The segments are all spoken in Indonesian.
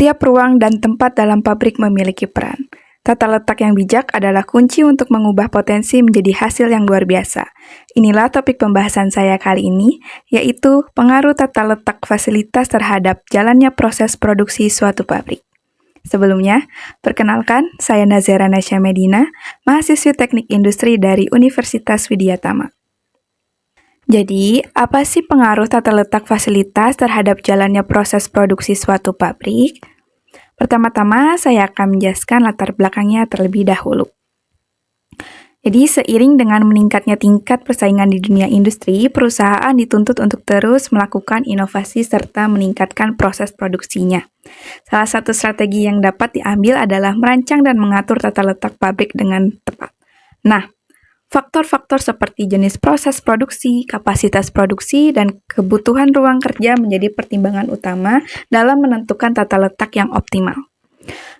Setiap ruang dan tempat dalam pabrik memiliki peran. Tata letak yang bijak adalah kunci untuk mengubah potensi menjadi hasil yang luar biasa. Inilah topik pembahasan saya kali ini, yaitu pengaruh tata letak fasilitas terhadap jalannya proses produksi suatu pabrik. Sebelumnya, perkenalkan, saya Nazera Nasya Medina, mahasiswi Teknik Industri dari Universitas Widyatama. Jadi, apa sih pengaruh tata letak fasilitas terhadap jalannya proses produksi suatu pabrik? Pertama-tama, saya akan menjelaskan latar belakangnya terlebih dahulu. Jadi, seiring dengan meningkatnya tingkat persaingan di dunia industri, perusahaan dituntut untuk terus melakukan inovasi serta meningkatkan proses produksinya. Salah satu strategi yang dapat diambil adalah merancang dan mengatur tata letak pabrik dengan tepat. Nah, faktor-faktor seperti jenis proses produksi, kapasitas produksi, dan kebutuhan ruang kerja menjadi pertimbangan utama dalam menentukan tata letak yang optimal.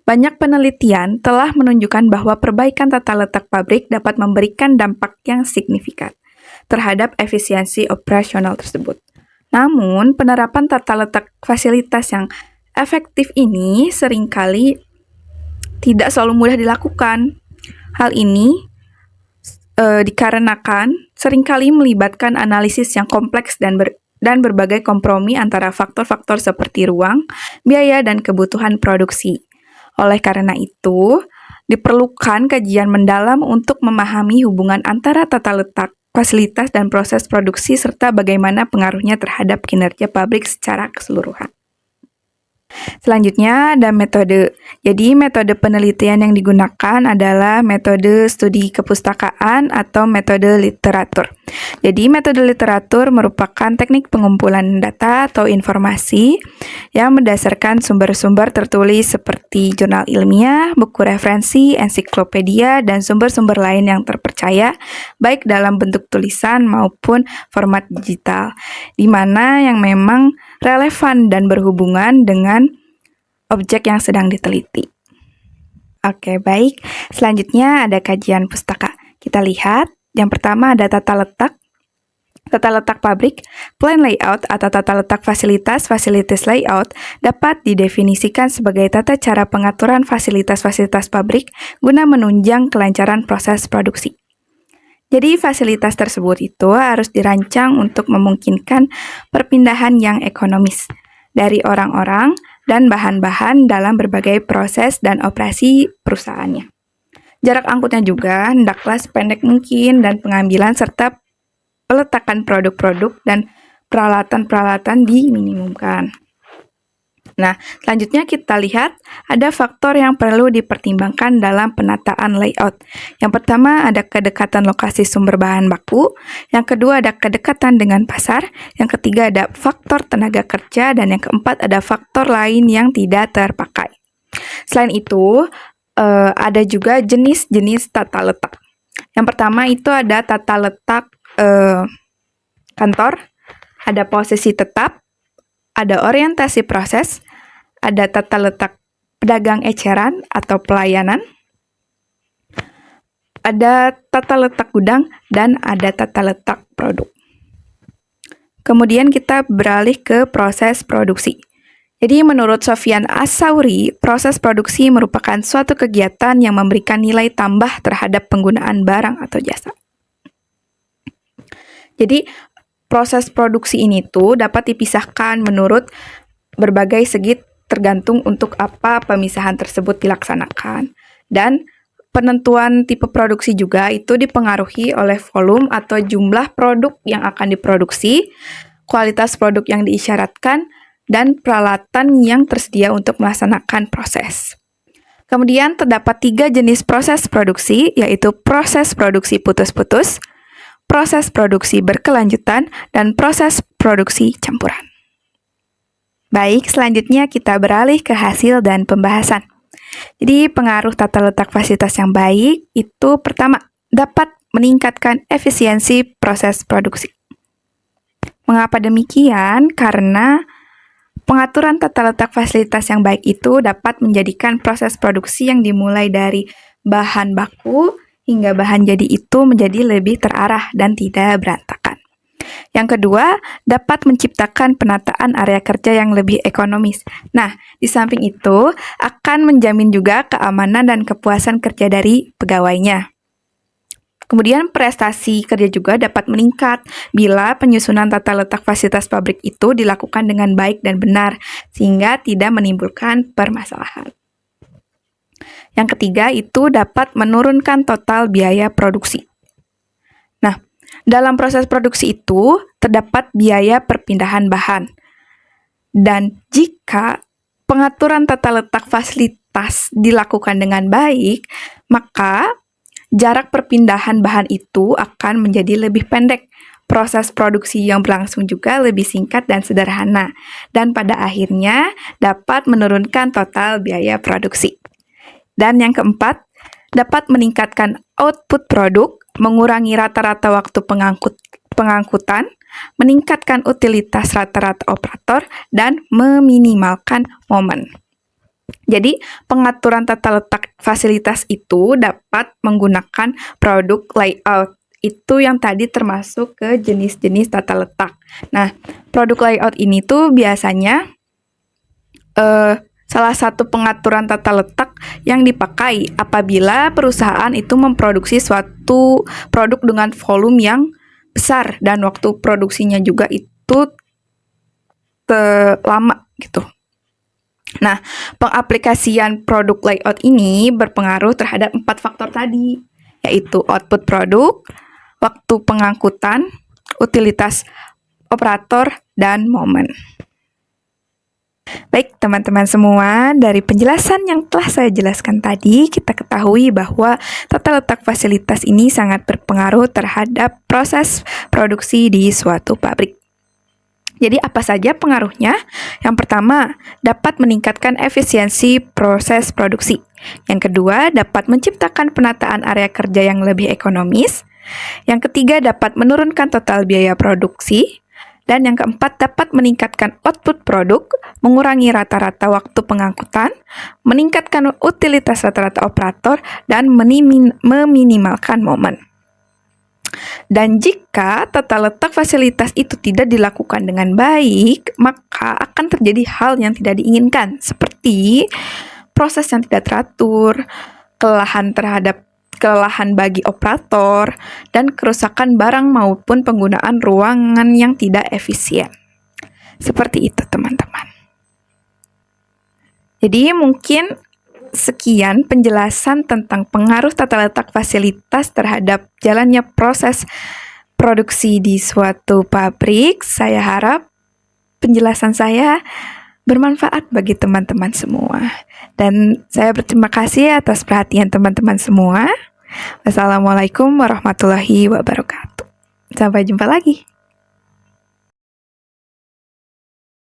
Banyak penelitian telah menunjukkan bahwa perbaikan tata letak pabrik dapat memberikan dampak yang signifikan terhadap efisiensi operasional tersebut. Namun, penerapan tata letak fasilitas yang efektif ini seringkali tidak selalu mudah dilakukan. Hal ini dikarenakan seringkali melibatkan analisis yang kompleks dan berbagai kompromi antara faktor-faktor seperti ruang, biaya, dan kebutuhan produksi. Oleh karena itu, diperlukan kajian mendalam untuk memahami hubungan antara tata letak, fasilitas, dan proses produksi, serta bagaimana pengaruhnya terhadap kinerja pabrik secara keseluruhan. Selanjutnya ada metode. Jadi metode penelitian yang digunakan adalah metode studi kepustakaan atau metode literatur. Jadi metode literatur merupakan teknik pengumpulan data atau informasi yang berdasarkan sumber-sumber tertulis seperti jurnal ilmiah, buku referensi, ensiklopedia, dan sumber-sumber lain yang terpercaya, baik dalam bentuk tulisan maupun format digital, di mana yang memang relevan dan berhubungan dengan objek yang sedang diteliti. Oke, baik. Selanjutnya ada kajian pustaka. Kita lihat, yang pertama ada tata letak. Tata letak pabrik, plan layout atau tata letak fasilitas, facilities layout, dapat didefinisikan sebagai tata cara pengaturan fasilitas-fasilitas pabrik guna menunjang kelancaran proses produksi. Jadi fasilitas tersebut itu harus dirancang untuk memungkinkan perpindahan yang ekonomis dari orang-orang dan bahan-bahan dalam berbagai proses dan operasi perusahaannya. Jarak angkutnya juga hendaklah sependek mungkin dan pengambilan serta peletakan produk-produk dan peralatan-peralatan diminimumkan. Nah, selanjutnya kita lihat ada faktor yang perlu dipertimbangkan dalam penataan layout. Yang pertama ada kedekatan lokasi sumber bahan baku, yang kedua ada kedekatan dengan pasar, yang ketiga ada faktor tenaga kerja, dan yang keempat ada faktor lain yang tidak terpakai. Selain itu, ada juga jenis-jenis tata letak. Yang pertama itu ada tata letak kantor, ada posisi tetap, ada orientasi proses, ada tata letak pedagang eceran atau pelayanan, ada tata letak gudang, dan ada tata letak produk. Kemudian kita beralih ke proses produksi. Jadi menurut Sofyan As-Sauri, proses produksi merupakan suatu kegiatan yang memberikan nilai tambah terhadap penggunaan barang atau jasa. Jadi proses produksi ini tuh dapat dipisahkan menurut berbagai segi tergantung untuk apa pemisahan tersebut dilaksanakan. Dan penentuan tipe produksi juga itu dipengaruhi oleh volume atau jumlah produk yang akan diproduksi, kualitas produk yang diisyaratkan, dan peralatan yang tersedia untuk melaksanakan proses. Kemudian terdapat 3 jenis proses produksi, yaitu proses produksi putus-putus, proses produksi berkelanjutan, dan proses produksi campuran. Baik, selanjutnya kita beralih ke hasil dan pembahasan. Jadi, pengaruh tata letak fasilitas yang baik itu pertama, dapat meningkatkan efisiensi proses produksi. Mengapa demikian? Karena pengaturan tata letak fasilitas yang baik itu dapat menjadikan proses produksi yang dimulai dari bahan baku hingga bahan jadi itu menjadi lebih terarah dan tidak berantakan. Yang kedua, dapat menciptakan penataan area kerja yang lebih ekonomis. Nah, di samping itu akan menjamin juga keamanan dan kepuasan kerja dari pegawainya. Kemudian prestasi kerja juga dapat meningkat bila penyusunan tata letak fasilitas pabrik itu dilakukan dengan baik dan benar, sehingga tidak menimbulkan permasalahan. Yang ketiga itu dapat menurunkan total biaya produksi. Nah, dalam proses produksi itu terdapat biaya perpindahan bahan. Dan jika pengaturan tata letak fasilitas dilakukan dengan baik, maka jarak perpindahan bahan itu akan menjadi lebih pendek. Proses produksi yang berlangsung juga lebih singkat dan sederhana. Dan pada akhirnya dapat menurunkan total biaya produksi. Dan yang keempat, dapat meningkatkan output produk, mengurangi rata-rata waktu pengangkutan, meningkatkan utilitas rata-rata operator, dan meminimalkan momen. Jadi, pengaturan tata letak fasilitas itu dapat menggunakan produk layout. Itu yang tadi termasuk ke jenis-jenis tata letak. Nah, produk layout ini tuh biasanya salah satu pengaturan tata letak yang dipakai apabila perusahaan itu memproduksi suatu produk dengan volume yang besar dan waktu produksinya juga itu lama gitu. Nah, pengaplikasian produk layout ini berpengaruh terhadap 4 faktor tadi, yaitu output produk, waktu pengangkutan, utilitas operator, dan momen. Baik, teman-teman semua, dari penjelasan yang telah saya jelaskan tadi, kita ketahui bahwa tata letak fasilitas ini sangat berpengaruh terhadap proses produksi di suatu pabrik. Jadi apa saja pengaruhnya? Yang pertama, dapat meningkatkan efisiensi proses produksi. Yang kedua, dapat menciptakan penataan area kerja yang lebih ekonomis. Yang ketiga, dapat menurunkan total biaya produksi. Dan yang keempat, dapat meningkatkan output produk, mengurangi rata-rata waktu pengangkutan, meningkatkan utilitas rata-rata operator, dan meminimalkan momen. Dan jika tata letak fasilitas itu tidak dilakukan dengan baik, maka akan terjadi hal yang tidak diinginkan, seperti proses yang tidak teratur, kelelahan bagi operator, dan kerusakan barang maupun penggunaan ruangan yang tidak efisien. Seperti itu, teman-teman. Jadi mungkin sekian penjelasan tentang pengaruh tata letak fasilitas terhadap jalannya proses produksi di suatu pabrik. Saya harap penjelasan saya bermanfaat bagi teman-teman semua. Dan saya berterima kasih atas perhatian teman-teman semua. Wassalamualaikum warahmatullahi wabarakatuh. Sampai jumpa lagi.